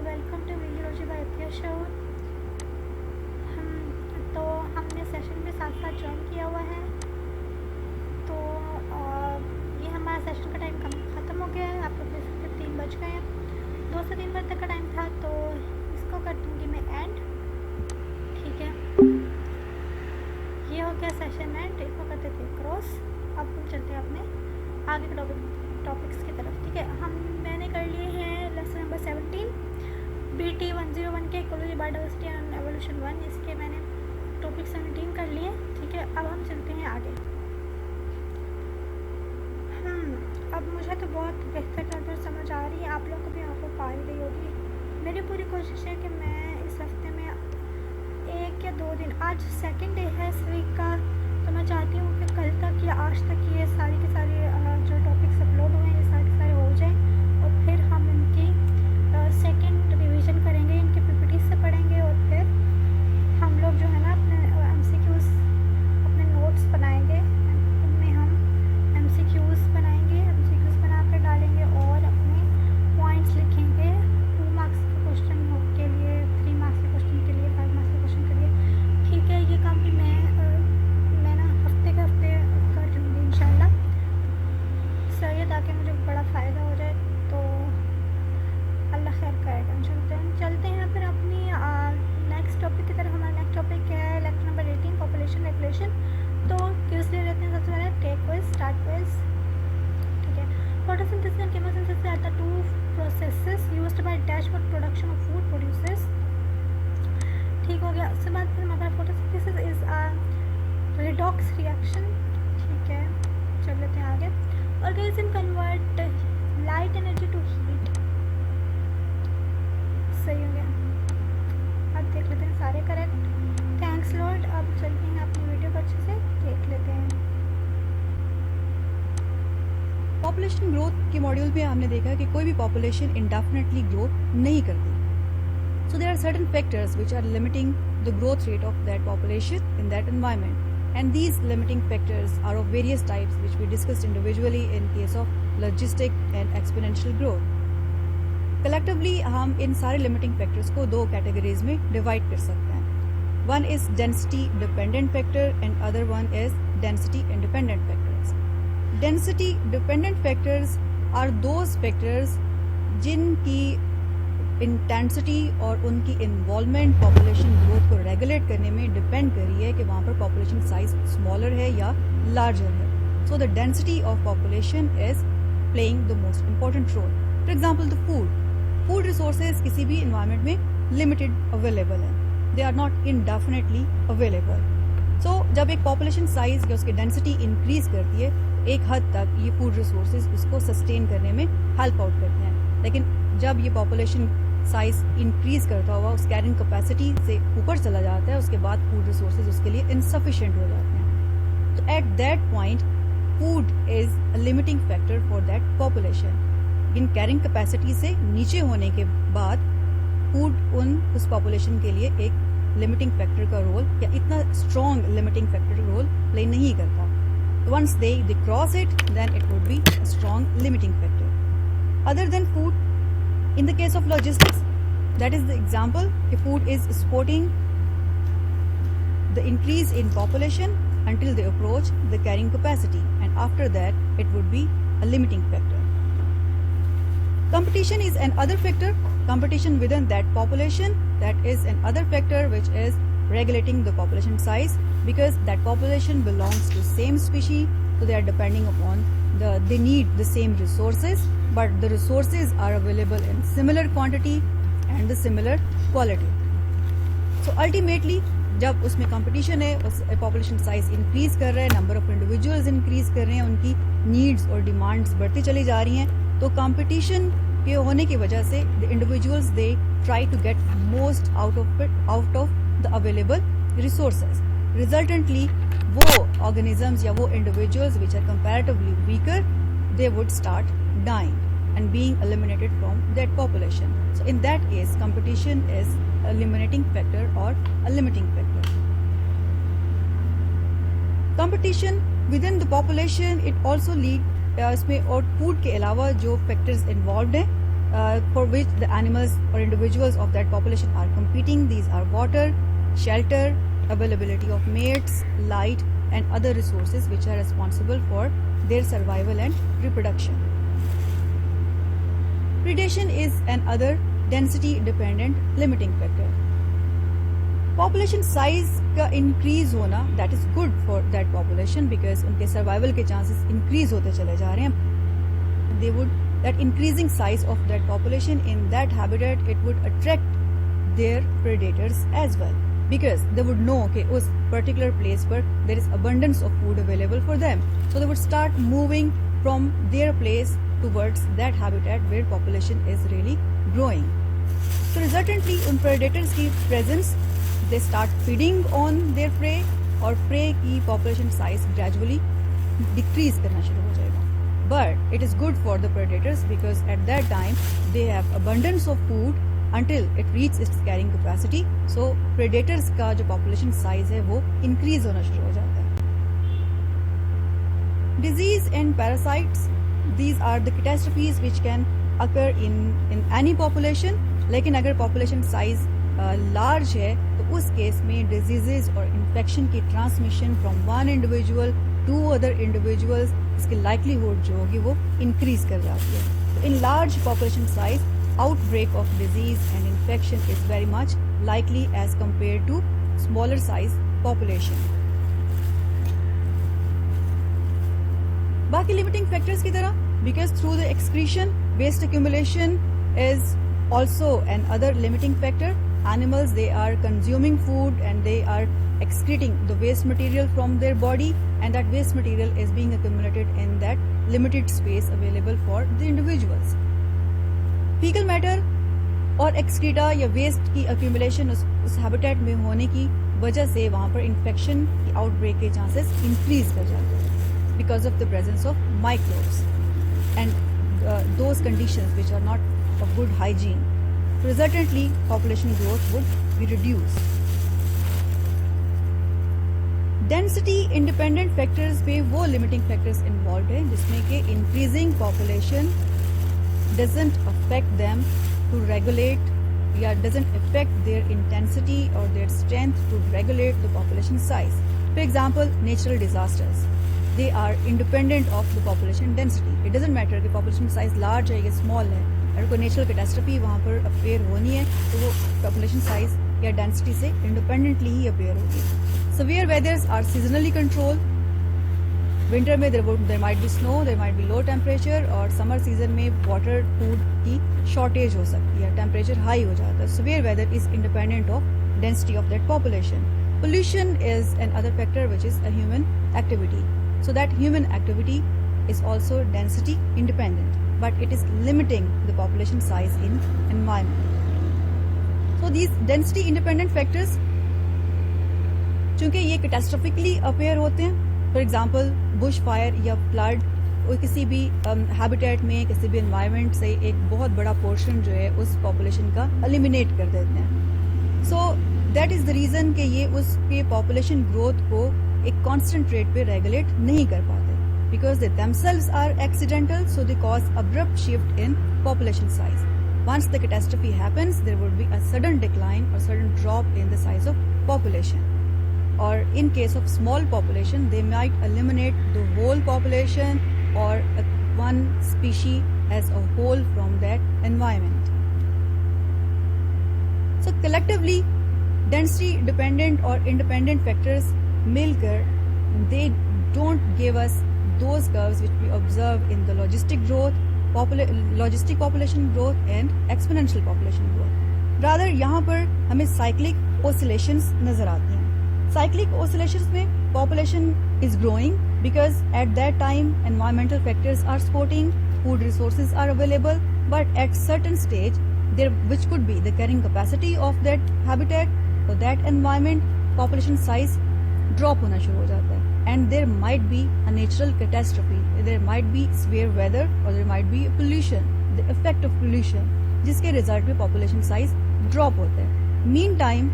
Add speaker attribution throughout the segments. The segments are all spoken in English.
Speaker 1: Welcome to video रोजी bye Atiya show. हमने session भी साथ साथ ज्वाइन किया हुआ है। तो ये हमारा सेशन का टाइम ख़त्म हो गया है। आप लोग देख सकते 3 बज गए हैं। 2 से 3 बजे तक का टाइम था, तो इसको कर दूँगी मैं एंड। ठीक है, ये हो गया सेशन एंड। इसको करते थे क्रॉस। अब हम चलते हैं अपने आगे के टॉपिक्स की तरफ। ठीक है, मैंने कर लिए हैं लेसन नंबर 17 BT 101 के इकोलॉजी बायोडाइवर्सिटी एंड एवोल्यूशन 1। इसके मैंने टॉपिक 17 कर लिए। ठीक है, अब हम चलते हैं आगे। अब मुझे तो बहुत बेहतर नज़र समझ आ रही है, आप लोगों को भी आपको पा ही रही होगी। मेरी पूरी कोशिश है कि मैं इस हफ्ते में 1 या 2 दिन, आज सेकंड डे है इस वीक का, तो मैं चाहती हूँ कि कल तक या आज तक ये सारी के सारे जो टॉपिक्स अपलोड हुए हैं ये सारे के सारे हो जाएं, और फिर हम इनकी सेकंड रिवीजन करेंगे, इनके पीपीटी से पढ़ेंगे, और फिर हम लोग जो है ना अपने MCQs अपने नोट्स बनाएंगे। इनमें हम MCQs बना कर डालेंगे और अपने पॉइंट्स लिखेंगे 2 मार्क्स के क्वेश्चन के लिए, 3 मार्क्स के क्वेश्चन के लिए, 5 मार्क्स के क्वेश्चन के लिए। ठीक है, ये काम भी मैं ना हफ्ते के हफ्ते कर लूँगी इंशाल्लाह। सही है, ताकि मुझे बड़ा फ़ायदा हो जाए। तो अल्लाह खैर करेगा इंशाल्लाह। चलते हैं फिर अपनी नेक्स्ट टॉपिक की तरफ। हमारा नेक्स्ट टॉपिक है लेक्चर नंबर 18 पॉपुलेशन रेगुलेशन। तो क्यूज ले लेते हैं। सबसे पहले टेक क्विज, स्टार्ट क्विज। ठीक है, photosynthesis and chemosynthesis are the 2 processes used by dash for production of food produces. ठीक हो गया। उसके बाद फिर हमारा photosynthesis is a redox reaction. ठीक है, चल लेते हैं आगे। Organism convert light energy to heat. सही हो गया। अब देख लेते हैं सारे करेक्ट। Thanks Lord. अब चलते हैं अपनी वीडियो को अच्छे से देख लेते हैं।
Speaker 2: पॉपुलेशन ग्रोथ के मॉड्यूल में हमने देखा कि कोई भी पॉपुलेशन इंडेफिनेटली ग्रो नहीं करती। So there are certain factors which are limiting the growth rate of that population in that environment, and these limiting factors are of various types which we discussed individually in case of logistic and exponential growth. Collectively हम इन सारे limiting factors को 2 categories में divide कर सकते हैं। One is density dependent factor and other one is density independent factors. Density dependent factors are those factors जिनकी intensity और उनकी इन्वॉल्वमेंट पॉपुलेशन ग्रोथ को रेगुलेट करने में डिपेंड कर रही है कि वहाँ पर पॉपुलेशन साइज स्मॉलर है या लार्जर है। So the density of population is playing the most important role. For example the food resources किसी भी इन्वायरमेंट में लिमिटेड अवेलेबल है, they are not indefinitely available. So जब एक पॉपुलेशन साइज या उसकी डेंसिटी इंक्रीज करती है, एक हद तक ये फूड रिसोर्सेज उसको सस्टेन करने में हेल्प आउट करते हैं। लेकिन जब ये पॉपुलेशन साइज इंक्रीज करता हुआ उस कैरिंग कैपेसिटी से ऊपर चला जाता है, उसके बाद फूड रिसोर्सेज उसके लिए इनसफिशिएंट हो जाते हैं। तो at that point food is a limiting factor for that population. In carrying capacity से नीचे होने के बाद फूड उस पॉपुलेशन के लिए एक लिमिटिंग फैक्टर का रोल या इतना strong limiting factor role play नहीं करता। Once they cross it, then it would be a strong limiting factor. Other than food, in the case of logistics, that is the example, if food is supporting the increase in population until they approach the carrying capacity, and after that it would be a limiting factor. Competition is another factor. Competition within that population, that is another factor which is regulating the population size, because that population belongs to same species, so they are depending upon they need the same resources, but the resources are available in similar quantity and the similar quality. So ultimately जब उसमें competition है, उस population size increase कर रहा है, number of individuals increase कर रहे हैं, उनकी नीड्स और डिमांड्स बढ़ती चली जा रही हैं, तो कंपटीशन के होने की वजह से the individuals they try to get most out of the available resources. Resultantly वो ऑर्गेनिजम्स या वो individuals which are comparatively weaker, they would start dying and being eliminated from that population. So in that case, competition is a limiting factor or a limiting factor. Competition within the population, it also lead इसमें और food के अलावा जो factors involve हैं for which the animals or individuals of that population are competing. These are water, shelter, availability of mates, light, and other resources which are responsible for their survival and reproduction. Predation is another density dependent limiting factor. Population size का increase होना, that is good for that population because उनके survival के chances increase होते चले जा रहे हैं. They would, that increasing size of that population in that habitat, it would attract their predators as well because they would know कि उस particular place पर there is abundance of food available for them. So they would start moving from their place towards that habitat where population is really growing. So resultantly उन predators की presence, they start feeding on their prey और prey की population size gradually decrease करना शुरू हो जाएगा. But it is good for the predators because at that time they have abundance of food until it reaches its carrying capacity. So predators का जो population size है वो increase होना शुरू हो जाता है. Disease and parasites, these are the catastrophes which can occur in any population. लेकिन अगर population size large है तो उस केस में diseases और infection की transmission from one individual to other individuals, इसकी likelihood जो होगी वो increase कर जाती है. In large population size, outbreak of disease and infection is very much likely as compared to smaller size population. बाकी limiting factors की तरह, because through the excretion, waste accumulation is also another limiting factor. Animals, they are consuming food and they are excreting the waste material from their body, and that waste material is being accumulated in that limited space available for the individuals. Fecal matter और excreta या waste की accumulation उस habitat में होने की वजह से वहाँ पर infection की outbreak के chances increase कर जाते हैं because of the presence of microbes and those conditions which are not of good hygiene. Resultantly, population growth would be reduced. Density independent factors पे वो limiting factors involved हैं जिसमें कि increasing population doesn't affect them to regulate या doesn't affect their intensity or their strength to regulate the population size. For example, natural disasters. They are independent of the population density. It doesn't matter कि population size large है या small है. अगर कोई natural catastrophe वहाँ पर appear होनी है तो वो पॉपुलेशन साइज या डेंसिटी से इंडिपेंडेंटली ही अपेयर होगी. Severe weathers are seasonally controlled. Winter में there might be snow, there might be low temperature, और समर सीजन में वाटर फूड की शॉर्टेज हो सकती है, टेम्परेचर हाई हो जाता है. Severe weather is independent of density of that population. Pollution is another factor which is a human activity. So that human activity is also density independent, but it is limiting the population size in environment. So these density independent factors, चूंकि ये कैटास्ट्रोफिकली appear होते हैं, for example Bush fire या flood, और किसी भी habitat में किसी भी एनवायरनमेंट से एक बहुत बड़ा पोर्शन जो है उस पॉपुलेशन का एलिमिनेट कर देते हैं. So that is the reason कि ये उसके पॉपुलेशन ग्रोथ को एक कांस्टेंट रेट पे रेगुलेट नहीं कर पाते. Because they themselves are accidental, so they cause abrupt shift in population size. Once the catastrophe happens, there would be a sudden decline or sudden drop in the size of population. Or in case of small population, they might eliminate the whole population or one species as a whole from that environment. So collectively, density dependent or independent factors milkar, they don't give us those curves which we observe in the logistic growth, logistic population growth and exponential population growth. Rather यहाँ पर हमें cyclic oscillations नजर आती हैं. Cyclic oscillations में population is growing because at that time environmental factors are supporting, food resources are available, but at certain stage there which could be the carrying capacity of that habitat or that environment, population size drop होना शुरू हो जाता है. And there might be a natural catastrophe, there might be severe weather or there might be pollution, the effect of pollution, जिसके result में population size drop होता है. Meantime,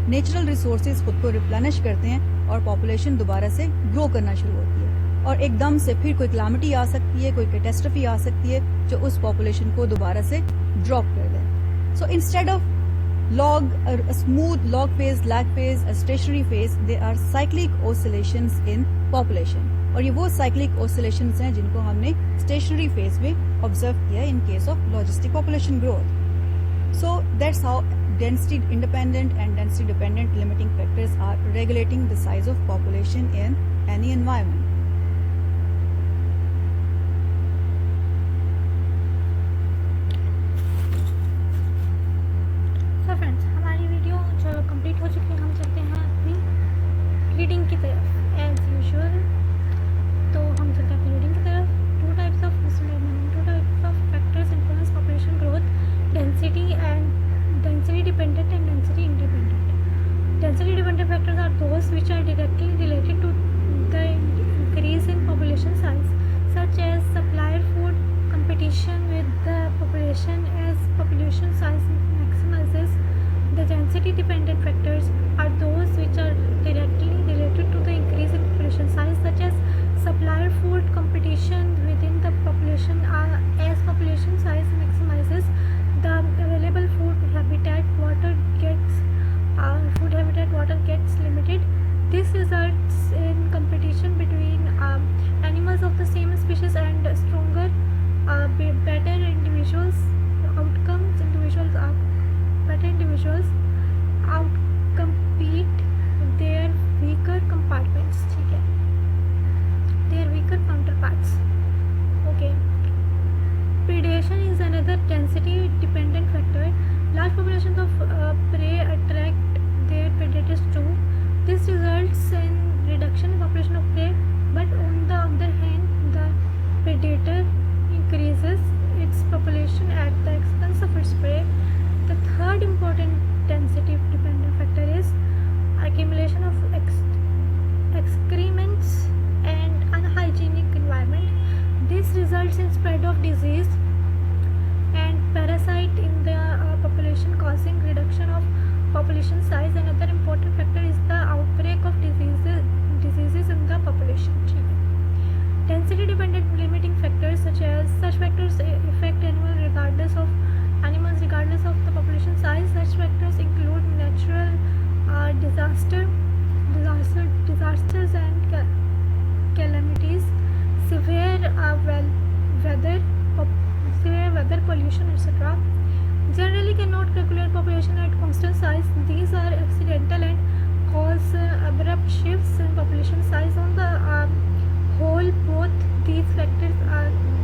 Speaker 2: natural resources खुद को replenish करते हैं और population दोबारा से grow करना शुरू होती है. और एकदम से फिर कोई क्लामिटी आ सकती है, कोई कैटेस्ट्रफी आ सकती है जो उस पॉपुलेशन को दोबारा से ड्रॉप कर दे. So instead of a smooth log phase, lag phase, a stationary phase, there are cyclic oscillations in population. और ये वो cyclic oscillations हैं जिनको हमने stationary phase में observe किया in case of logistic population growth. So that's how density independent and density dependent limiting factors are regulating the size of population in any environment.
Speaker 1: तो friends, हमारी video जो complete हो चुकी है, हम चलते हैं अपनी रीडिंग की तरफ एज यूजुअल. तो हम चलते हैं अपनी रीडिंग की तरफ. Two types of factors influence population growth, density dependent and density independent. Density dependent factors are those which are directly related to the increase in population size, such as supplier food competition with the population. As population size maximizes, the density dependent factors are those which are directly related to the increase in population size, such as supplier food competition within the population. As population size maximizes, the available food habitat water gets limited. This results in competition between animals of the same species and stronger, better individuals outcompete their weaker compartments. ठीक है, their weaker counterparts. Okay. Predation is another density dependent factor. Large populations of prey attract their predators too. This results in reduction in population of prey, but on the other hand, the predator increases its population at the expense of its prey. The third important density dependent factor is accumulation of excrements and unhygienic environment. This results in spread of disease and parasite in the population, causing reduction of population size. Another important factor is the outbreak of diseases in the population. Density dependent limiting factors, such factors affect animals regardless of the population size. Such factors include natural disasters and calamities, severe weather, pollution, etc. Generally cannot calculate population at constant size. These are accidental and cause abrupt shifts in population size. On the whole, both these factors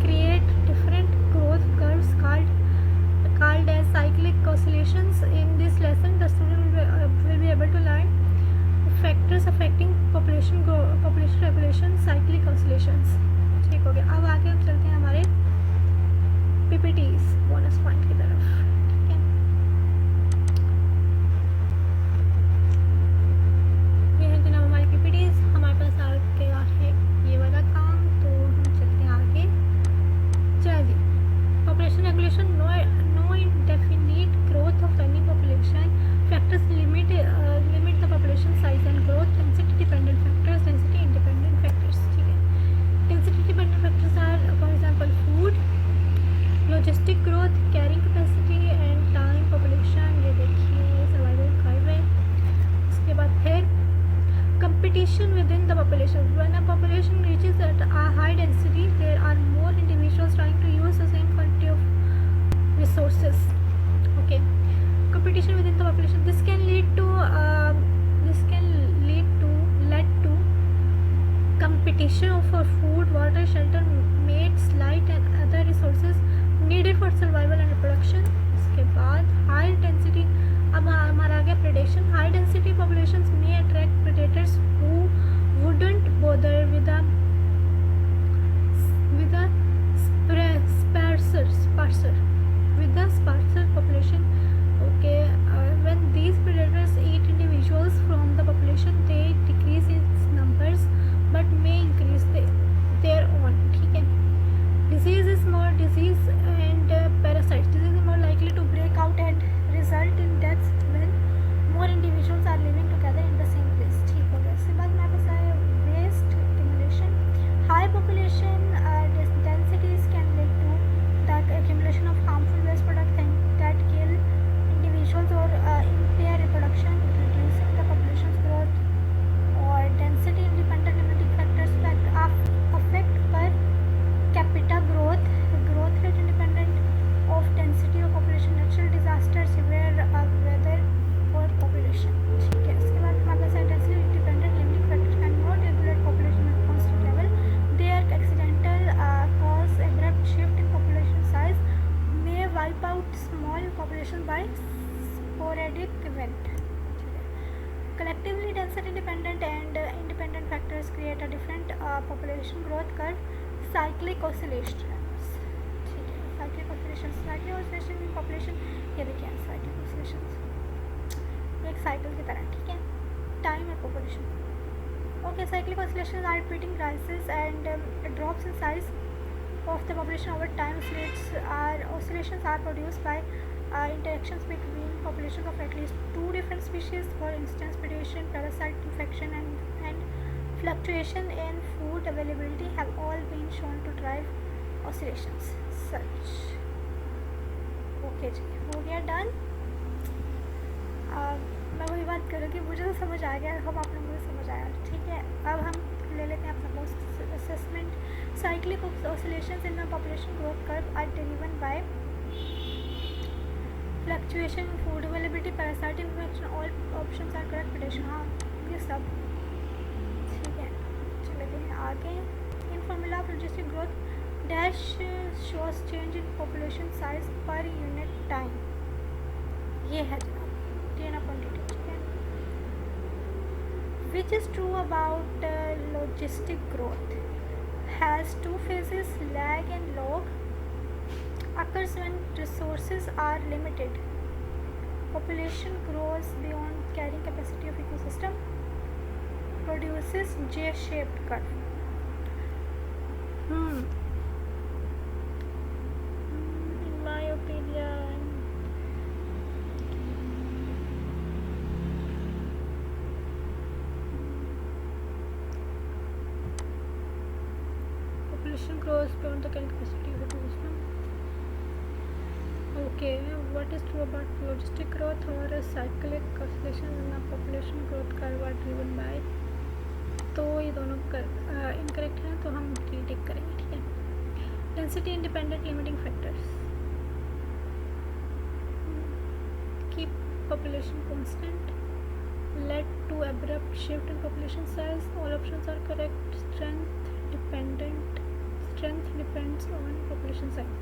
Speaker 1: create different growth curves called as cyclic oscillations. In this lesson, the student will be able to learn factors affecting population regulation, cyclic oscillations. ठीक हो गया. अब आगे हम चलते हैं हमारे PPTs bonus point की तरफ. ठीक है, ये है जनाब हमारी PPTs. हमारे पास आ गया है ये वाला काम, तो हम चलते हैं आगे. चलिए, population regulation. No indefinite growth of any population. Factors limit the population size and growth. Density dependent factors, density independent factors. ठीक है, density dependent factors are, for example, food, logistic growth, carrying capacity and time, population. ये देखिए survival curve है. उसके बाद फिर competition within the population. When a population reaches at a high density, there are more individuals trying to use the same quantity of resources. Okay, competition within the population. This can lead to competition for food, water, shelter, mates, light and other resources needed for survival and reproduction. उसके बाद high density. अब हमारा आ गया predation. High density populations may attract predators who wouldn't bother with a sparser population. Okay, when these predators eat individuals from the population, they decrease its numbers but may increase their own. ठीक है, disease and parasites. Disease is more likely to break out and result in deaths when more individuals are living together in the same place. ठीक हो गया. इसके बाद हमारे पास है waste accumulation. Wipe out small population bye sporadic event. Collectively, density dependent and independent factors create a different population growth curve. Cyclic oscillations. ठीक है, cyclic oscillations in population. ये देखिए cyclic oscillations एक साइकिल की तरह. ठीक है, time and population. Okay, cyclic oscillations are repeating rises and drops in size of the population over time. Oscillations are produced by interactions between populations of at least two different species. For instance, predation, parasite infection, and fluctuation in food availability have all been shown to drive oscillations. Such. Okay जी, हो गया done. मैं वही बात करूँगी, मुझे तो समझ आ गया, हम आप लोगों को समझ आया. ठीक है, अब हम ले लेते हैं अपना post assessment. Cyclic oscillations in the population growth curve are driven by fluctuation in food availability, parasite infection. All options are correct. Predation, हाँ ये सब ठीक है. चलते हैं आगे. In formula of logistic growth dash shows change in population size per unit time. ये है जनाब 10/82. ठीक है. Which is true about logistic growth has two phases, lag and log. Occurs when resources are limited. Population grows beyond carrying capacity of ecosystem. Produces J-shaped curve. In my opinion, population grows beyond the carrying capacity of ecosystem. Okay, what is true about logistic growth or cyclic oscillations in the population growth curve are driven by. तो ये दोनों incorrect हैं, तो हम रीटिक करेंगे. ठीक है. Density independent limiting factors keep population constant, led to abrupt shift in population size. All options are correct. Strength depends on population size.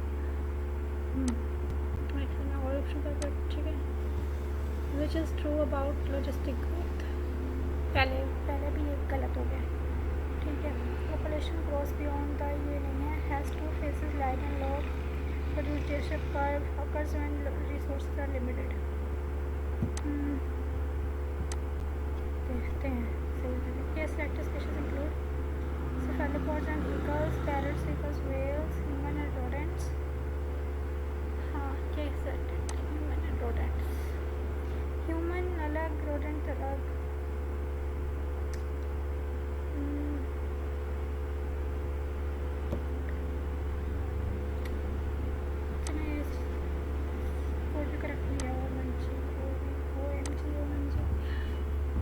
Speaker 1: All options are correct. ठीक है. Which is true about logistic growth. पहले भी एक गलत हो गया. ठीक है. पॉपुलेशन ग्रोस बियॉन्ड द, ये नहीं है. Has two phases, light and log. Produce J-shaped curve. occurs when resources are limited. देखते हैं सही है. ये selected species include cephalopods and eagles, parrots, seagulls, whales, human and rodents. हाँ, ये selected human and rodents. Human अलग, rodent अलग.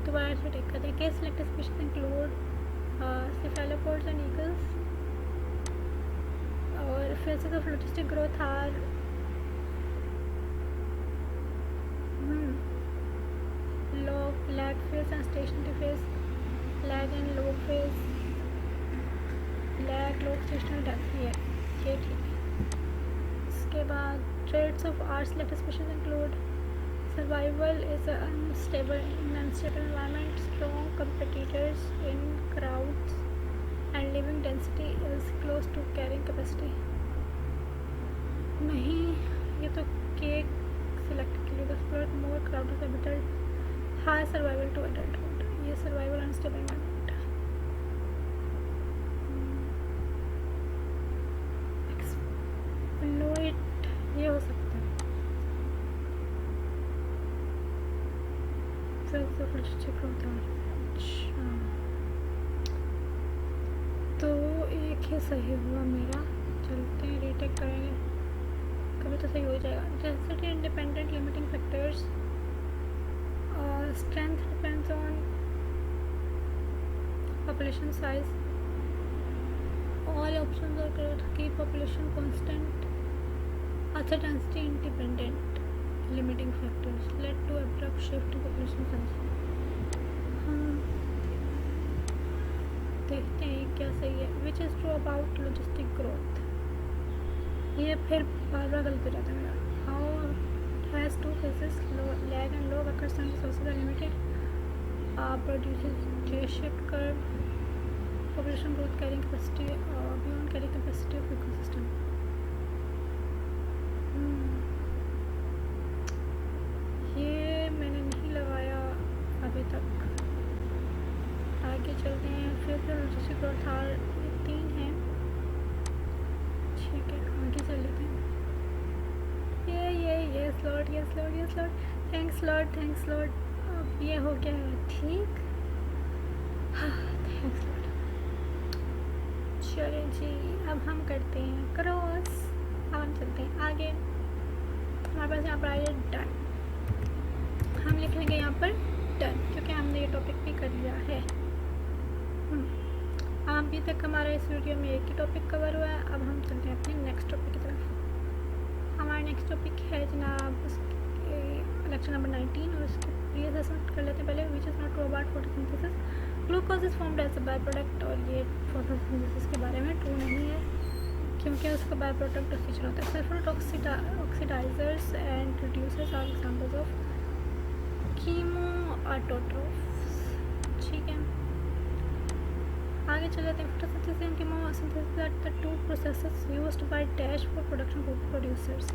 Speaker 1: दोबारा से टेक करते हैं. Case selected species include cephalopods and eagles. और phases of logistic growth are lag phase and stationary phase. lag and log phase. lag, log, stationary death. ये ठीक है. इसके बाद traits of our selected species include survival is an unstable environment, strong competitors in crowds, and living density is close to carrying capacity. नहीं, ये तो cake select के लिए exploit more crowded habitat, high survival to adulthood. ये survival unstable environment. Exploit ये हो सकता है. अच्छा, तो एक ही सही हुआ मेरा. चलते हैं रीटेक करेंगे, कभी तो सही हो जाएगा. Density independent limiting factors. Strength depends on population size. All options are correct. Keep population constant. अच्छा, density independent limiting factors led to abrupt shift in population size. देखते हैं क्या सही है. which is true about logistic growth. ये फिर बार बार गलत हो जाता है मेरा. has two phases, lag and low occurs when resources are limited. Produces J-shaped curve. Population growth carrying capacity beyond carrying capacity of ecosystem. ये मैंने नहीं लगाया अभी तक. आगे चलते हैं. फिर लॉजिस्टिक ग्रोथ हार 3 है. ठीक है, आगे चल लेते हैं. Yes Lord. Thanks Lord. अब ये हो गया है ठीक. Thanks Lord. चलिए जी, अब हम करते हैं क्रॉस. अब हम चलते हैं आगे. हमारे पास यहाँ पर आया डन. हम लिख लेंगे यहाँ पर डन, क्योंकि हमने ये टॉपिक भी कर लिया है. अभी तक हमारा इस वीडियो में एक ही टॉपिक कवर हुआ है. अब हम चलते हैं अपने नेक्स्ट टॉपिक की तरफ. हमारा नेक्स्ट टॉपिक है जनाब लेक्चर नंबर 19, और उसके प्री असेसमेंट कर लेते हैं पहले. Which is not true about photosynthesis. Glucose is formed as a by product, और ये फोटोसिंथेसिस के बारे में ट्रू नहीं है, क्योंकि उसका बाय प्रोडक्ट फीचर होता है sulphur oxidizers and reducers are examples of chemo autotrophs. ठीक है, आगे चल जाते हैं. Photosynthesis and chemosynthesis are the two processes used by dash for production food producers.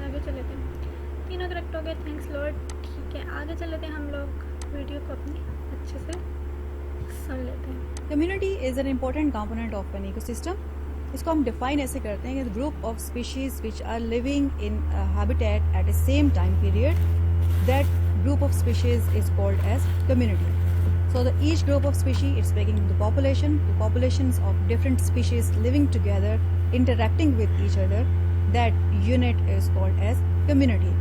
Speaker 1: आगे चल लेते हैं. तीनों करेक्ट हो गए. Thanks lord. ठीक है, आगे चल लेते हैं. हम लोग वीडियो को अपनी अच्छे से सुन लेते हैं.
Speaker 2: Community is an important component of an ecosystem. इसको हम डिफाइन ऐसे करते हैं कि group of species which are living in habitat at the same time period, that group of species is called as community. So each group of species is making the populations of different species living together, interacting with each other. That unit is called as community.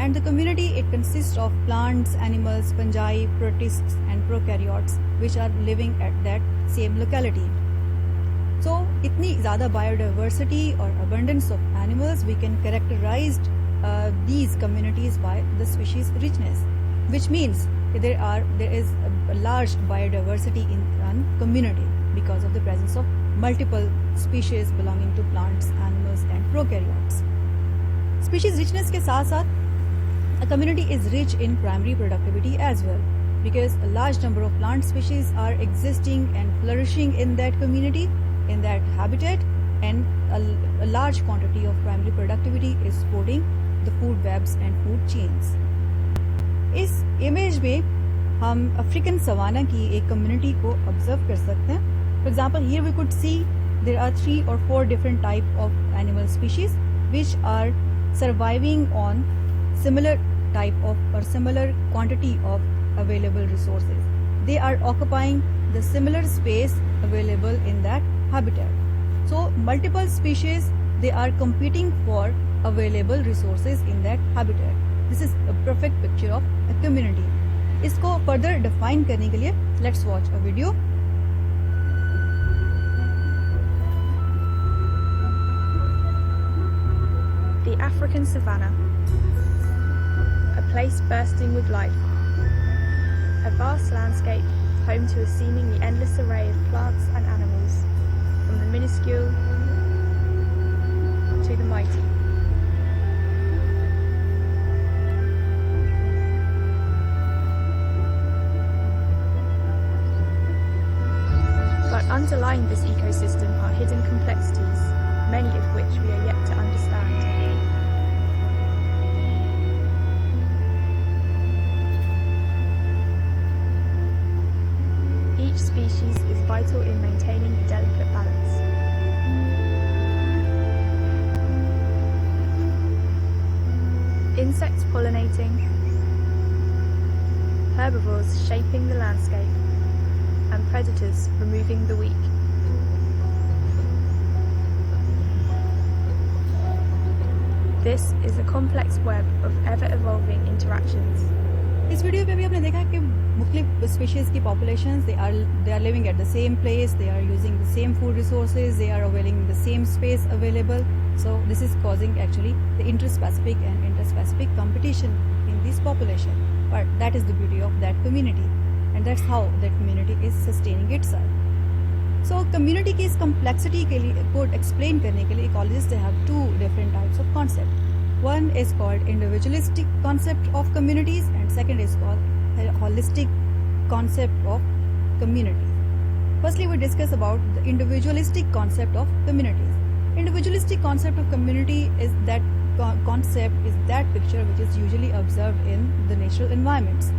Speaker 2: And the community, it consists of plants, animals, fungi, protists and prokaryotes which are living at that same locality. So इतनी ज़्यादा biodiversity और abundance of animals, we can characterize these communities by the species richness, which means there is a large biodiversity in one community because of the presence of multiple species belonging to plants, animals and prokaryotes. Species richness के साथ साथ a community is rich in primary productivity as well, because a large number of plant species are existing and flourishing in that community, in that habitat, and a large quantity of primary productivity is supporting the food webs and food chains. इस image में हम African savanna की एक community को observe कर सकते हैं. For example, here we could see there are 3 or 4 different type of animal species which are surviving on similar type of or similar quantity of available resources. They are occupying the similar space available in that habitat. So multiple species, they are competing for available resources in that habitat. This is a perfect picture of a community. इसको further define करने के लिए let's watch a video.
Speaker 3: The African Savannah, a place bursting with life, a vast landscape home to a seemingly endless array of plants and animals, from the minuscule to the mighty. But underlying this ecosystem are hidden complexities, many of which we are yet to understand. Each species is vital in maintaining a delicate balance. Insects pollinating, herbivores shaping the landscape, and predators removing the weak. This is a complex web of ever-evolving interactions.
Speaker 2: इस video पे भी आपने देखा कि मुख्तलिफ species की populations they are living at the same place, they are using the same food resources, they are availing the same space available. So this is causing actually the interspecific and interspecific competition in this population. But that is the beauty of that community, and that's how that community is sustaining itself. So community की इस complexity के लिए को explain करने के लिए ecologists they have two different types of concept. One is called individualistic concept of communities and second is called a holistic concept of communities. Firstly, we discuss about the individualistic concept of communities. Individualistic concept of community is that concept is that picture which is usually observed in the natural environments.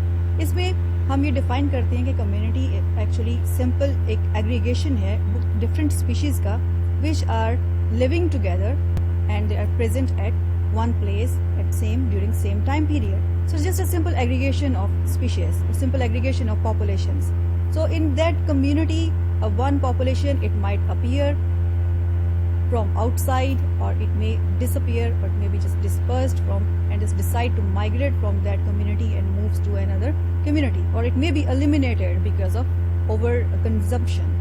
Speaker 2: इसमें हम ये define करते हैं कि community actually simple एक aggregation है different species का which are living together and they are present at one place at same during same time period. So just a simple aggregation of species, a simple aggregation of populations. So in that community, one population, it might appear from outside or it may disappear or it may be just dispersed from and just decide to migrate from that community and moves to another community, or it may be eliminated because of overconsumption.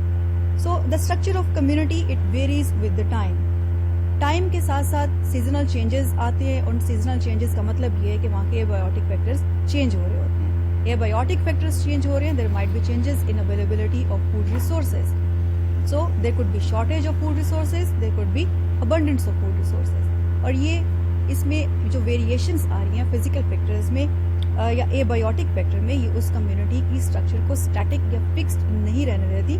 Speaker 2: So the structure of community, it varies with the time. Time के साथ साथ seasonal changes आते हैं और seasonal changes का मतलब ये है कि वहाँ के एबायोटिक फैक्टर्स चेंज हो रहे होते हैं. एबायोटिक फैक्टर्स चेंज हो रहे हैं, there might be changes in availability of food resources. So there could be shortage of food resources, there could be abundance of food resources. और ये इसमें जो वेरिएशंस आ रही हैं फिजिकल फैक्टर्स में या एबायोटिक फैक्टर में, ये उस कम्युनिटी की स्ट्रक्चर को स्टैटिक या फिक्स्ड नहीं रहने देती,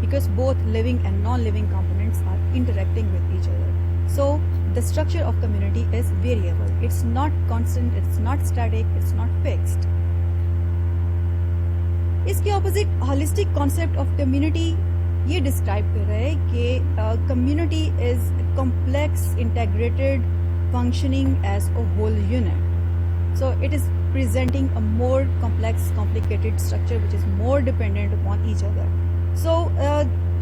Speaker 2: because both living and non living components are interacting with each other. So the structure of community is variable. It's not constant, it's not static, it's not fixed. इसके opposite holistic concept of community ये describe कर रहा है कि community is a complex, integrated, functioning as a whole unit. So it is presenting a more complex, complicated structure which is more dependent upon each other. So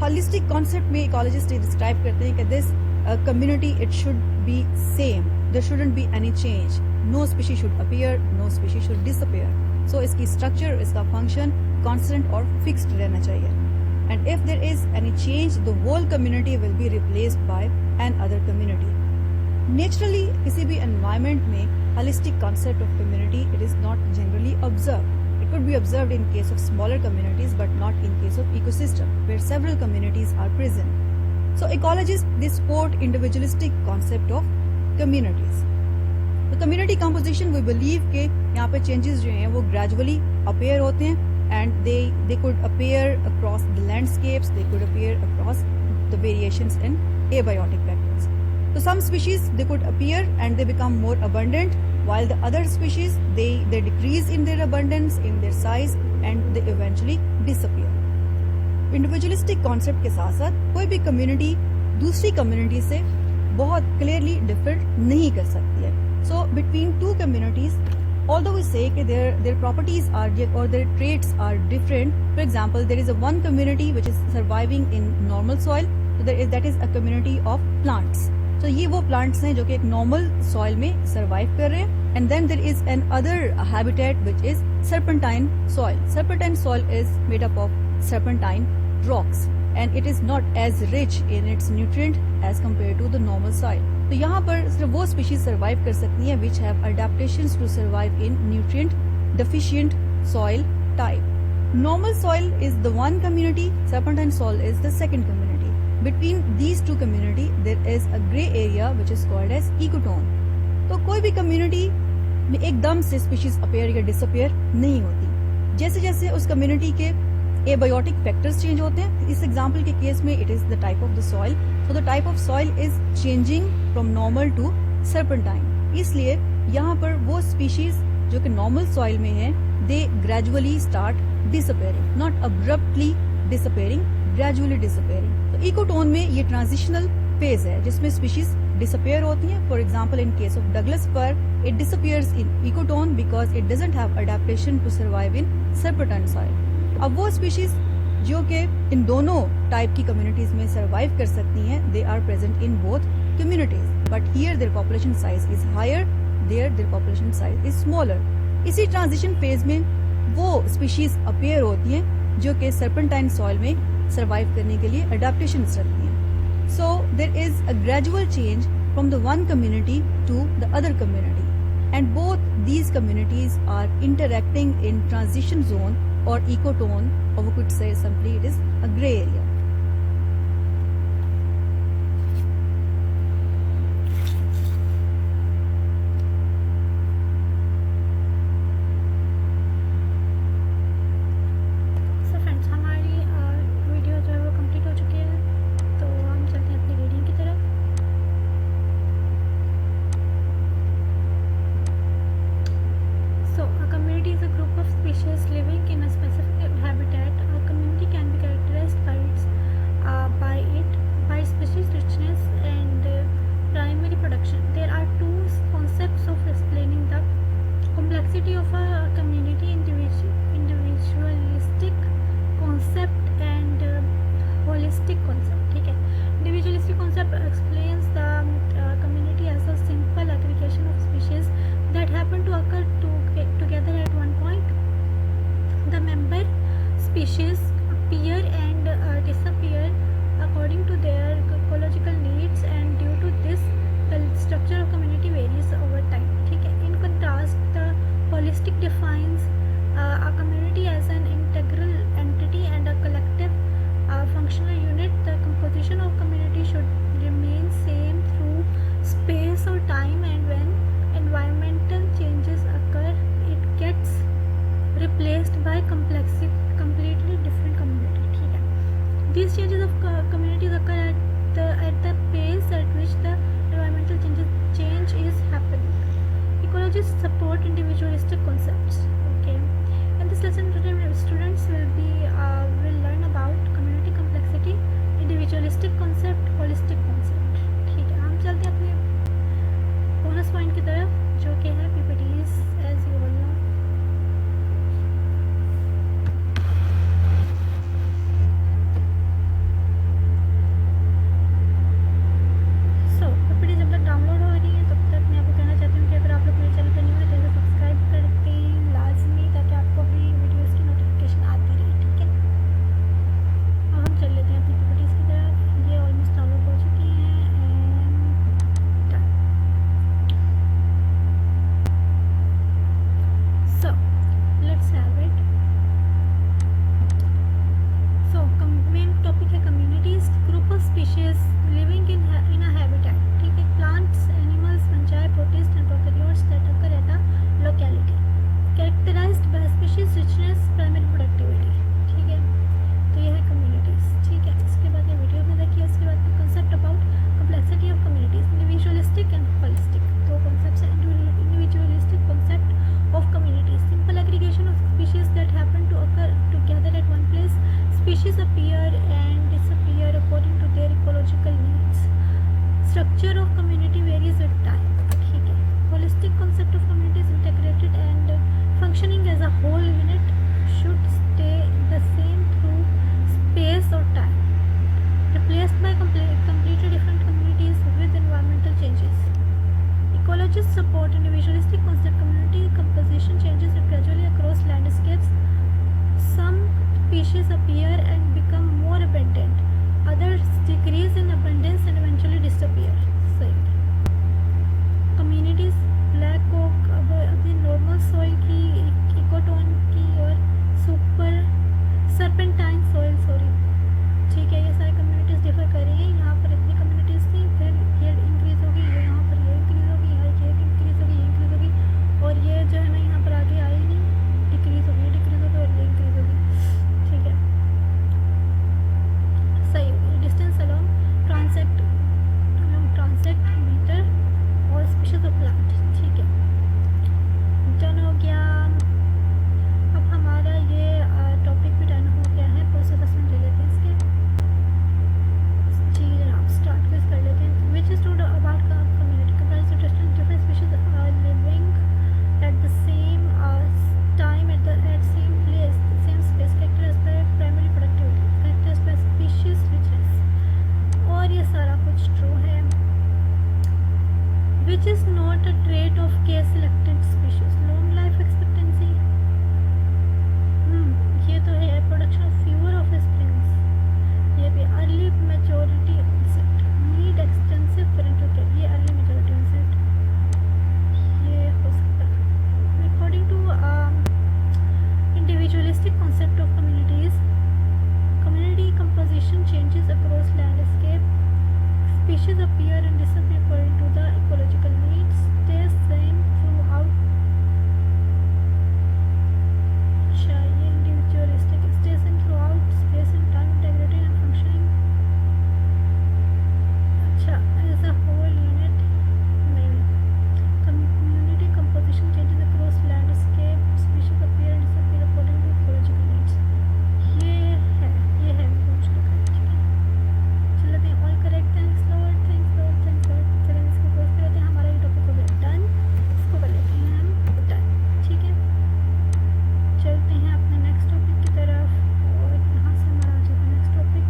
Speaker 2: holistic concept में ecologists describe करते हैं कि this community, it should be same. There shouldn't be any change. No species should appear, no species should disappear. So इसकी structure, इसका function constant और fixed रहना चाहिए. And if there is any change, the whole community will be replaced by another community. Naturally, किसी भी environment में holistic concept of community, it is not generally observed. It could be observed in case of smaller communities, but not in case of ecosystem where several communities are present. So ecologists, they support individualistic concept of communities. The community composition, we believe कि यहाँ पे changes जो हैं वो gradually appear होते हैं and they could appear across the landscapes, they could appear across the variations in abiotic factors. So some species, they could appear and they become more abundant, while the other species, they decrease in their abundance, in their size, and they eventually disappear. Individualistic concept के साथ साथ कोई भी community दूसरी community से बहुत clearly different नहीं कर सकती है. So between two communities, although we say that their properties are or their traits are different, for example, there is a one community which is surviving in normal soil, so that is a community of plants. So ये वो plants हैं जो कि एक normal soil में survive कर रहे हैं, and then there is an other habitat which is serpentine soil. Serpentine soil is made up of serpentine rocks and it is not as rich in its nutrient as compared to the normal soil. तो यहाँ पर सिर्फ वो species survive कर सकती हैं which have adaptations to survive in nutrient deficient soil type. Normal soil is the one community, serpentine soil is the second community. Between these two community there is a gray area which is called as ecotone. तो कोई भी community में एकदम से species appear या disappear नहीं होती. जैसे जैसे उस community के एबायोटिक फैक्टर्स चेंज होते हैं. इस एग्जांपल के केस में it is the type of the soil. So the type of soil is changing from normal to serpentine. इसलिए यहाँ पर वो स्पीशीज जो कि नॉर्मल सॉइल में है, they gradually start disappearing, not abruptly disappearing, gradually disappearing. तो इकोटोन में ये ट्रांजिशनल फेज है जिसमें स्पीशीज डिसअपेयर होती हैं. For example in case of Douglas fir, it disappears in ecotone because it doesn't have adaptation to survive in serpentine soil. अब वो species जो कि इन दोनों टाइप की कम्युनिटीज में सर्वाइव कर सकती हैं, they are present in both communities, but here their population size is higher, their population size is smaller. इसी ट्रांजिशन फेज में वो स्पीशीज अपीयर होती हैं जो कि सर्पेंटाइन सॉइल में सर्वाइव करने के लिए अडेप्टेशन रखती हैं. So there is a gradual change from the one community to the other community, and both these communities are interacting in transition zone or ecotone, or we could say simply it is a gray area.
Speaker 1: community varies with time. ठीक है. Holistic concept of community is integrated and functioning as a whole unit should stay the same through space or time. Replaced by completely different communities with environmental changes. Ecologists support individualistic concept. Community composition changes gradually across landscapes. Some species appear and become more abundant. Others decrease in abundance and eventually disappear. सही. Communities black oak अभी normal soil की ecotone की और super serpentine soil ठीक है. ये सारी communities differ कर रही हैं. यहाँ पर इतनी communities थी, फिर ये increase होगी, ये यहाँ पर ये increase होगी, ये increase होगी, ये increase होगी, और ये जो है ना यहाँ पर आगे आई नहीं, decrease होगी और ये increase होगी. ठीक है. सही. Distance along transect meter और species of plant. ठीक है. डन हो गया. अब हमारा ये टॉपिक भी डन हो गया है. पोस्ट असेसमेंट ले लेते हैं इसके. जी जनाब, स्टार्ट क्विज कर लेते हैं. Which is told about community comprise of different species are living at the same time at same place same space characterized by primary productivity characterized by species richness. और ये सारा कुछ ट्रू है. Which is not a trait of care selected species. Long life expectancy. ये तो है. Production of fewer offsprings. ये भी. Early majority onset. Need extensive parental care. ये अर्ली मेजोरिटी ऑनसेट. ये हो सकता है. According to individualistic concept of communities, community composition changes across landscape. Species appear and disappear according to the ecological needs. Stays same throughout. अच्छा, ये individualistic stays same throughout space and time, integrated and functioning. अच्छा, as a whole unit. नहीं. Community composition changes across landscape. Species appear and disappear according to ecological needs. ये है पूछ लिखा है. ठीक है. चलो दें. All correct. Thanks Lord. चलिए इसको क्लोज कर लेते हैं. हमारा ये टॉपिक हो गया डन. इसको कर लेते हैं हम डन. ठीक है. चलते हैं अपने नेक्स्ट टॉपिक की तरफ और यहाँ से हमारा आ जाएगा नेक्स्ट टॉपिक.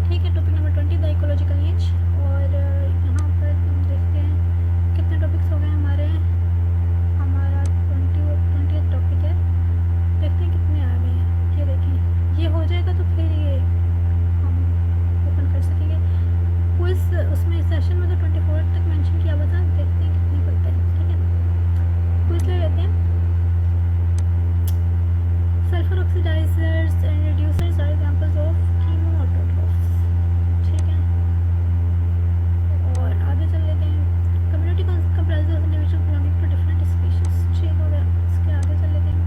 Speaker 1: ठीक है. टॉपिक नंबर 20 द इकोलॉजिकल नीच. और यहाँ पर हम देखते हैं कितने टॉपिक्स हो गए हमारे. हमारा 20th टॉपिक है. देखते हैं कितने आ गए हैं. ये देखें. ये हो जाएगा तो फिर ये हम ओपन कर सकेंगे. क्विज उसमें सेशन में तो 24 तक मेंशन किया हुआ था. देखते हैं कितने बनते हैं. ठीक है. क्विज ले लेते हैं. Sulphur oxidizers and reducers are examples of chemoautotrophs. ठीक है. और आगे चल लेते हैं. Community comprises of individual belonging to different species. ठीक हो गया. इसके आगे चल लेते हैं.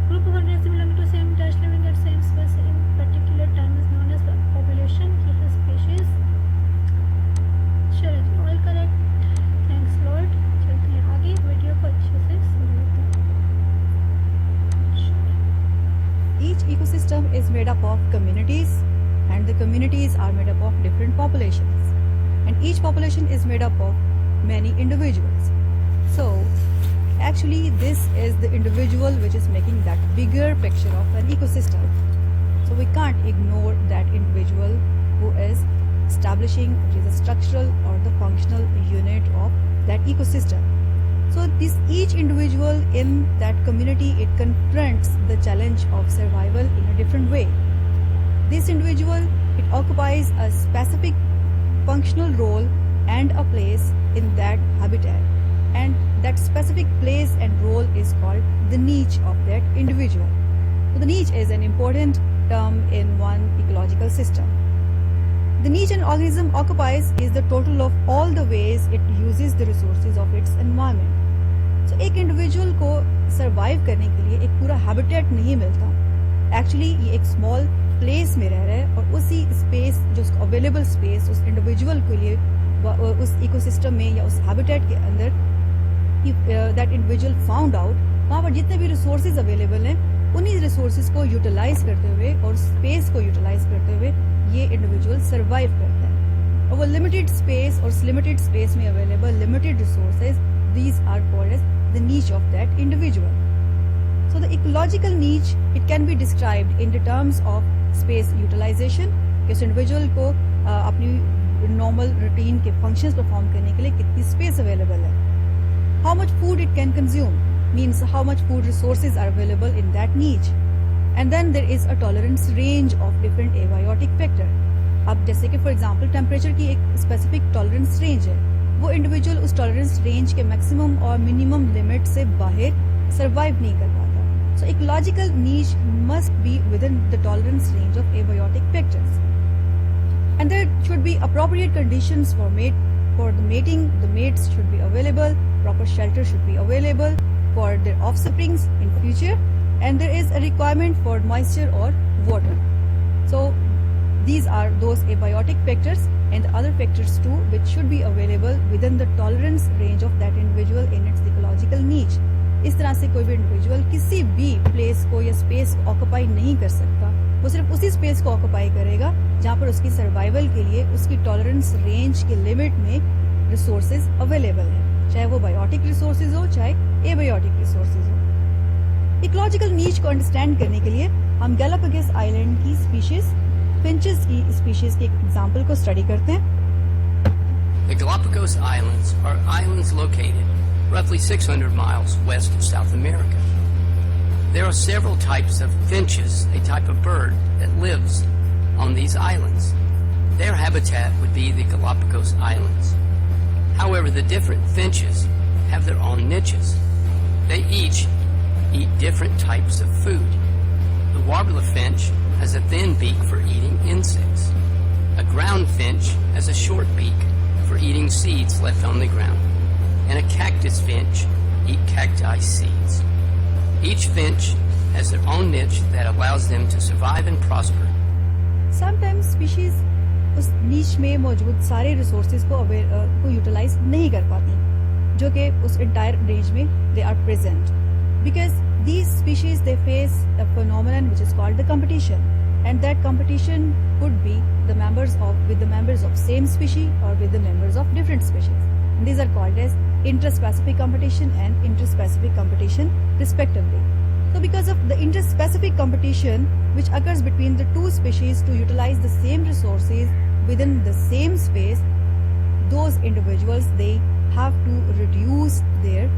Speaker 1: Group of organism belonging to same dash living at same space in particular time is known as population. ये है स्पीशीज. चलो जी. All correct. Thanks lord. चलते हैं आगे. वीडियो को अच्छे से सुन लेते हैं.
Speaker 2: Each ecosystem is made up of communities, and the communities are made up of different populations, and each population is made up of many individuals. So actually this is the individual which is making that bigger picture of an ecosystem. So we can't ignore that individual who is establishing the structural or the functional unit of that ecosystem. So this each individual in that community, it confronts the challenge of survival in a different way. This individual, it occupies a specific functional role and a place in that habitat, and that specific place and role is called the niche of that individual. So the niche is an important term in one ecological system. The niche an organism occupies is the total of all the ways it uses the resources of its environment. So एक individual को survive करने के लिए एक पूरा habitat नहीं मिलता. Actually ये एक स्मॉल प्लेस में रह रहा है और उसी स्पेस जो उसको अवेलेबल स्पेस उस इंडिविजुअल के लिए उस इकोसिस्टम में या उस हैबिटेट के अंदर दैट इंडिविजुअल फाउंड आउट, वहाँ पर जितने भी रिसोर्सेज अवेलेबल हैं उन्हीं रिसोर्सेज को यूटिलाइज करते हुए और स्पेस को यूटिलाइज करते हुए ये इंडिविजुअल सर्वाइव करता है. वो limited space और limited space में available limited resources, these are called as the niche of that individual. So the ecological niche, it can be described in the terms of space utilization, कि उस individual को अपनी normal routine के functions perform करने के लिए कितनी space available है. How much food it can consume means how much food resources are available in that niche. And then there is a tolerance range of different abiotic factor. अब जैसे कि for example temperature की एक specific tolerance range है, वो individual उस tolerance range के maximum और minimum limit से बाहर survive नहीं कर पाता. So ecological niche must be within the tolerance range of abiotic factors. And there should be appropriate conditions for the mating. The mates should be available, proper shelter should be available for their offsprings in future, and there is a requirement for moisture or water. So these are those abiotic factors and the other factors too which should be available within the tolerance range of that individual in its ecological niche. इस तरह से कोई भी individual किसी भी place को या space को ऑक्यूपाई नहीं कर सकता, वो सिर्फ उसी स्पेस को ऑक्यूपाई करेगा जहाँ पर उसकी सर्वाइवल के लिए उसकी टॉलरेंस रेंज के लिमिट में रिसोर्सेज अवेलेबल है, चाहे वो बायोटिक रिसोर्सेज हो चाहे एबायोटिक रिसोर्सेज हो. इकोलॉजिकल नीच को अंडरस्टैंड करने के लिए हम गैलापागोस आइलैंड की स्पीशीज फिंचेस की स्पीशीज के एग्जांपल को स्टडी करते हैं.
Speaker 4: The Galapagos Islands are islands located roughly 600 miles west of South America. There are several types of finches, a type of bird that lives on these islands. Their habitat would be the Galapagos Islands. However, the different finches have their own niches. They each eat different types of food. The warbler finch has a thin beak for eating insects. A ground finch has a short beak for eating seeds left on the ground. And a cactus finch eat cacti seeds. Each finch has their own niche that allows them to survive and prosper.
Speaker 2: Sometimes species उस niche में मौजूद सारे resources को utilize नहीं कर पाती, जो कि उस entire range में they are present. Because these species they face a phenomenon which is called the competition, and that competition could be with the members of same species or with the members of different species. And these are called as interspecific competition and interspecific competition respectively. So because of the interspecific competition which occurs between the two species to utilize the same resources within the same space, those individuals they have to reduce their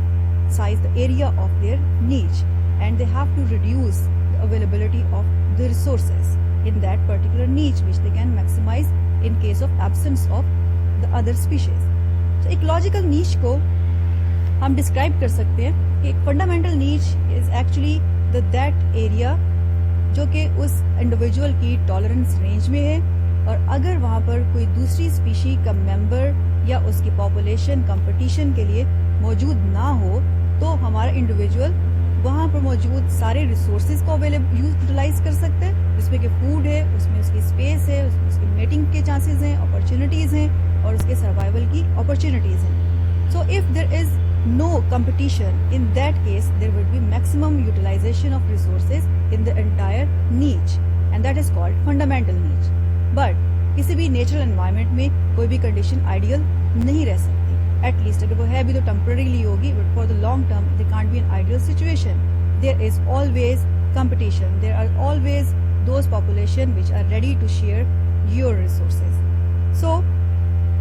Speaker 2: size, the area of their niche, and they have to reduce the availability of the resources in that particular niche which they can maximize in case of absence of the other species. So ecological niche को हम describe कर सकते हैं कि एक fundamental नीच is actually that area जो कि उस इंडिविजुअल की टॉलरेंस रेंज में है, और अगर वहाँ पर कोई दूसरी स्पीशी का मेंबर या उसकी पॉपुलेशन कंपटीशन के लिए मौजूद ना हो तो हमारा इंडिविजुअल वहाँ पर मौजूद सारे रिसोर्सेज को यूटिलाइज कर सकते हैं, जिसमें कि फूड है, उसमें उसकी स्पेस है, उसमें उसकी मेटिंग के चांसेस हैं, अपॉर्चुनिटीज हैं, और उसके सर्वाइवल की अपॉर्चुनिटीज हैं. So if there is no competition, in that case there would be maximum utilization of resources in the entire niche, and that is called fundamental niche. But किसी भी natural environment में कोई भी condition ideal नहीं रह सकती, at least अगर वो है भी तो temporarily होगी, but for the long term there can't be an ideal situation. There is always competition, there are always those population which are ready to share your resources. So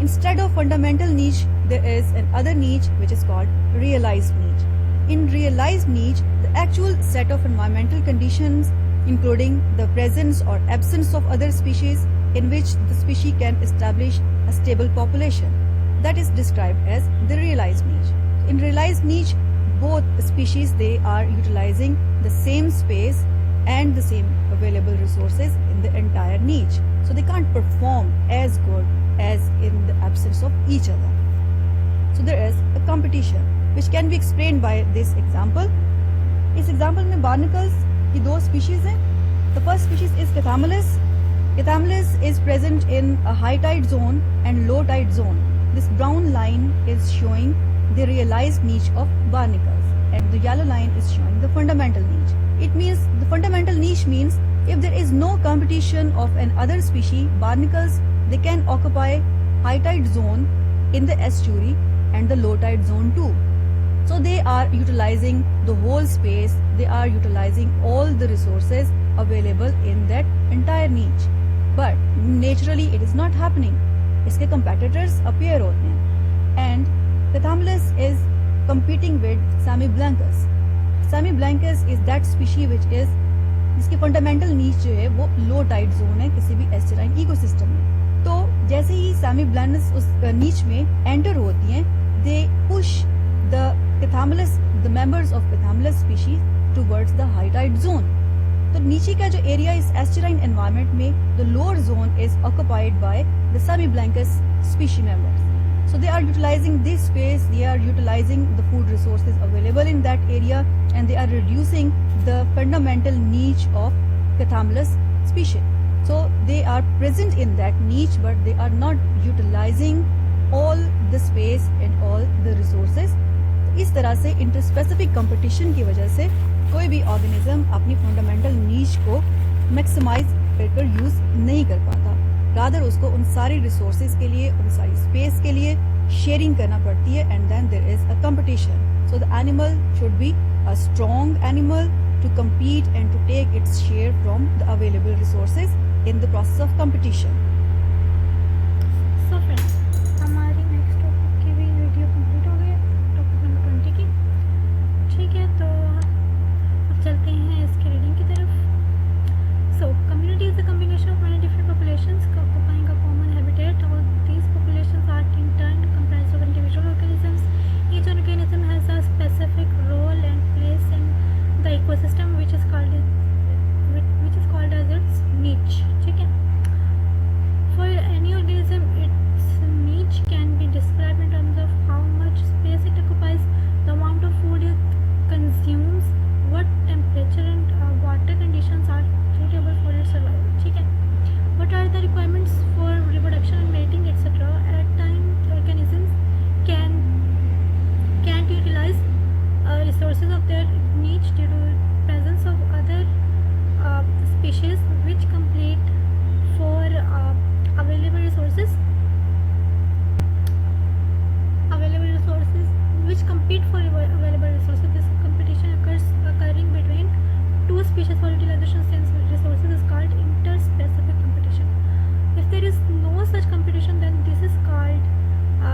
Speaker 2: instead of fundamental niche, there is another niche which is called realized niche. In realized niche, the actual set of environmental conditions, including the presence or absence of other species, in which the species can establish a stable population, that is described as the realized niche. In realized niche, both species they are utilizing the same space and the same available resources in the entire niche, so they can't perform as good as in the absence of each other. So there is a competition which can be explained by this example. इस example में barnacles की दो species हैं. The first species is Cathameles. Cathameles is present in a high tide zone and low tide zone. This brown line is showing the realized niche of barnacles, and the yellow line is showing the fundamental niche. It means the fundamental niche means if there is no competition of an other species, barnacles they can occupy high tide zone in the estuary and the low tide zone too. So they are utilizing the whole space, they are utilizing all the resources available in that entire niche. But naturally it is not happening. इसके competitors appear होते हैं and Cathameles is competing with Samiblancus. Samiblancus is that species which is जिसकी fundamental नीच जो है वो low tide zone है किसी भी एस्टराइन इकोसिस्टम में. तो जैसे ही Samiblancus उस नीच में एंटर होती हैं, they push the Cathameles, the members of Cathameles species towards the high tide zone. तो नीचे का जो एरिया इस एस्टराइन एनवायरनमेंट में the lower zone is occupied by the Samiblancus species members. So they are utilizing this space, they are utilizing the food resources available in that area, and they are reducing the fundamental niche of Cathameles species. So they are present in that niche, but they are not utilizing all the space and all the resources. इस तरह से interspecific competition की वजह से कोई भी organism अपनी fundamental नीच को मैक्सिमाइज कर यूज नहीं कर पाता. रादर उसको उन सारी रिसोर्सेज के लिए, उन सारी स्पेस के लिए शेयरिंग करना पड़ती है, and then there is a competition. So the animal should be a strong animal to compete and to take its share from the available resources in the process of competition.
Speaker 1: So friends, हमारी next topic की भी video complete हो गई, topic number 20 की. ठीक है, तो अब चलते हैं इसके रीडिंग की तरफ. सो community is the combination of many different populations occupying a common habitat. All these populations are in turn comprised of individual organisms. Each organism has a specific role and place in the ecosystem which is called as its niche. ठीक है. For any organism, its niche can be described in terms of how much space it occupies, the amount of food it consumes, what temperature and water conditions are suitable for its survival. ठीक है. What are the requirements for reproduction and mating, etc. At times, organisms can't utilize resources of their niche due to presence of other species which compete for available resources which compete for available resources. This competition occurring between two species for utilization of same resources is called interspecific competition. If there is no such competition, then this is called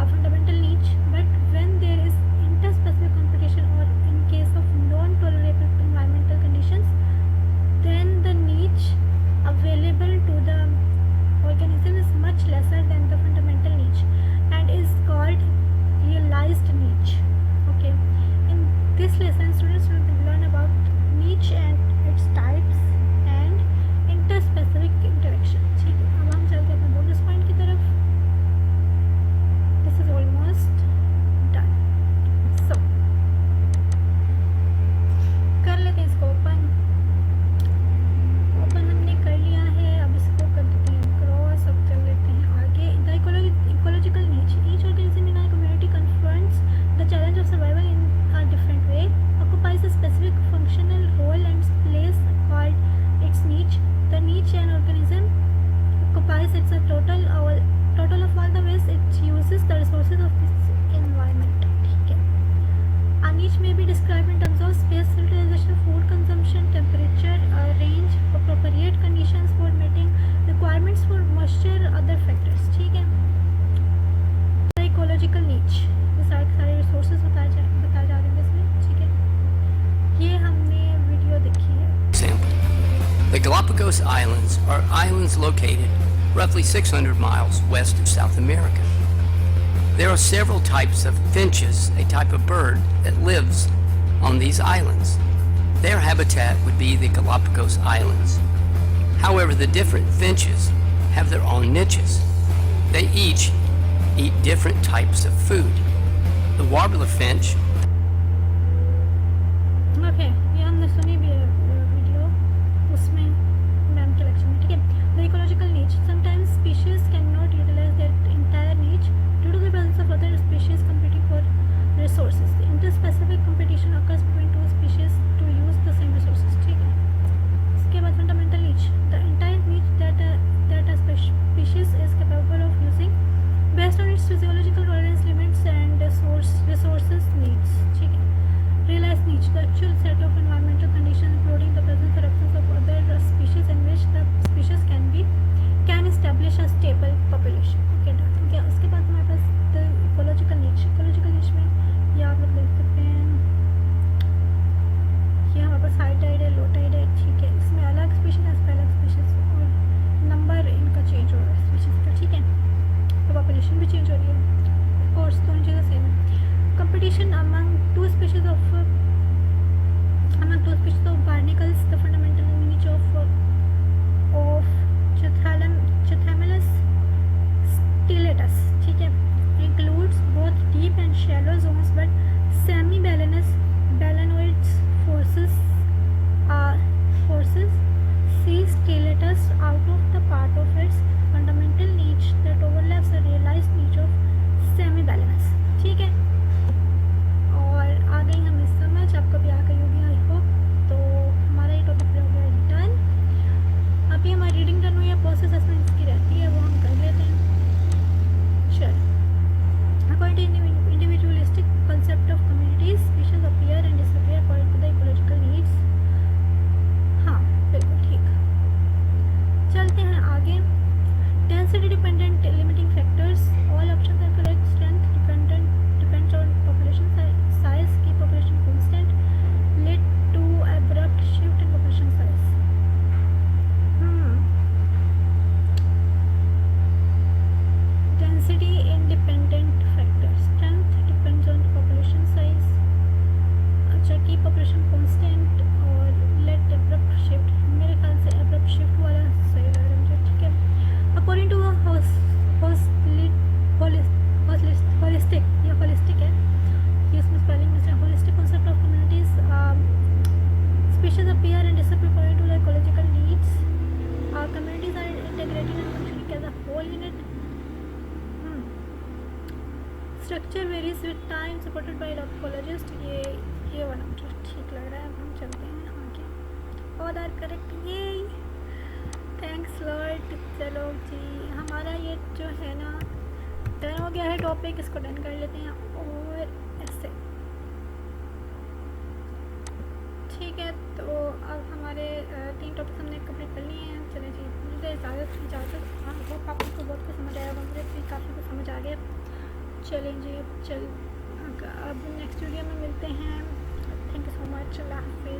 Speaker 1: fundamental niche. But when there is interspecific competition, or in case of non-tolerable environmental conditions, then the niche available to the organism is much lesser than the fundamental niche and is called realized niche. Okay, in this lesson students will learn about niche and its types and interspecific interaction. ठीक है, अब हम चलते हैं bonus point की तरफ. This is almost done. So कर लेते हैं इसको ओपन हमने कर लिया है. अब इसको कर देते हैं क्रॉस. अब चल लेते हैं आगे. The ecological niche. Each organism in our community confronts the challenge of survival in a different way, occupies a specific functional role and place called its niche. The niche an organism occupies its a total of all the ways it uses the resources of its environment. ठीक है. A niche may be described in terms of space utilization, food consumption, temperature, range, appropriate conditions for mating, requirements for moisture, other factors. ठीक है. Ecological नीच, ये सारे resources बताए जा रहे हैं इसमें. ठीक है, ये हमने वीडियो देखी है.
Speaker 4: Example. The Galapagos Islands are islands located roughly 600 miles west of South America. There are several types of finches, a type of bird that lives on these islands. Their habitat would be the Galapagos Islands. However, the different finches have their own niches. They each eat different types of food. The warbler finch.
Speaker 1: Okay, ये हमने सुनी भी है video, उसमें ma'am के lecture में. ठीक है. The ecological niche. Sometimes species can not utilize their entire niche due to the presence of other species competing for resources. The interspecific competition occurs between two species to use the same resources. ठीक है. इसके बाद fundamental niche. The entire niche that a species is capable of using niche, the actual set of environmental conditions including the presence or absence of other species in which the species can establish a stable population. Okay, ठीक है. उसके बाद हमारे पास the ecological niche. Ecological niche में ये आप लोग देख सकते हैं, ये हमारे पास हाई टाइड है, लो टाइड है. ठीक है, इसमें अलग स्पीशीज है, इस पर अलग स्पीशीज और नंबर इनका चेंज हो रहा है स्पीशीज का. ठीक है, तो पॉपुलेशन भी चेंज हो रही है. ऑफ कोर्स दोनों चीज़ें सेम है. Competition among two species of barnacles, the fundamental niche of Chithamelus stylatus, ठीक है, includes both deep and shallow zones, but semi-balanoids forces see stylatus out of the part of its fundamental niche that overlaps the realized niche of semi-balanus. ठीक है, और आ गई हमें समझ, आपको भी आ गई होगी आई होप. तो हमारा ये टॉपिक हो गया डन. अभी हमारी रीडिंग डन हुई है, पोस्ट असेसमेंट इसकी रहती है, वो हम कर लेते हैं. चलो, according to individualistic concept of communities, species appear and disappear according to the ecological needs. हाँ बिल्कुल ठीक. चलते हैं आगे. Density dependent limiting factors, all options are correct. Strength depends on population size, keep population constant, lead to abrupt shift in population size. Density independent factor, strength depends on population size. अच्छा, keep population constant और let abrupt shift. मेरे ख्याल से abrupt shift वाला सही लग रहा है मुझे. ठीक है, according to holistic, ये holistic है, ये इसमें spelling mistake. holistic concept of communities, species appear and disappear according to the ecological needs. Communities are integrated and functioning as a whole unit. Structure varies with time, supported by ecologists. ये वाला मुझे ठीक लग रहा है. अब हम चलते हैं आगे. ऑल आर करेक्ट, ये थैंक्स लॉर्ड. चलो जी, हमारा ये जो है ना डन हो गया है टॉपिक, इसको डन कर लेते हैं. और ऐसे ठीक है, तो अब हमारे 3 टॉपिक हमने कंप्लीट कर लिए हैं. चलें जी, मुझे इजाज़त. हाँ, होप आपको बहुत कुछ समझ आया होगा, मुझे भी काफ़ी कुछ समझ आ गया. चलें जी, अब नेक्स्ट वीडियो में मिलते हैं. Thank you so much. अल्लाह हाफिज़.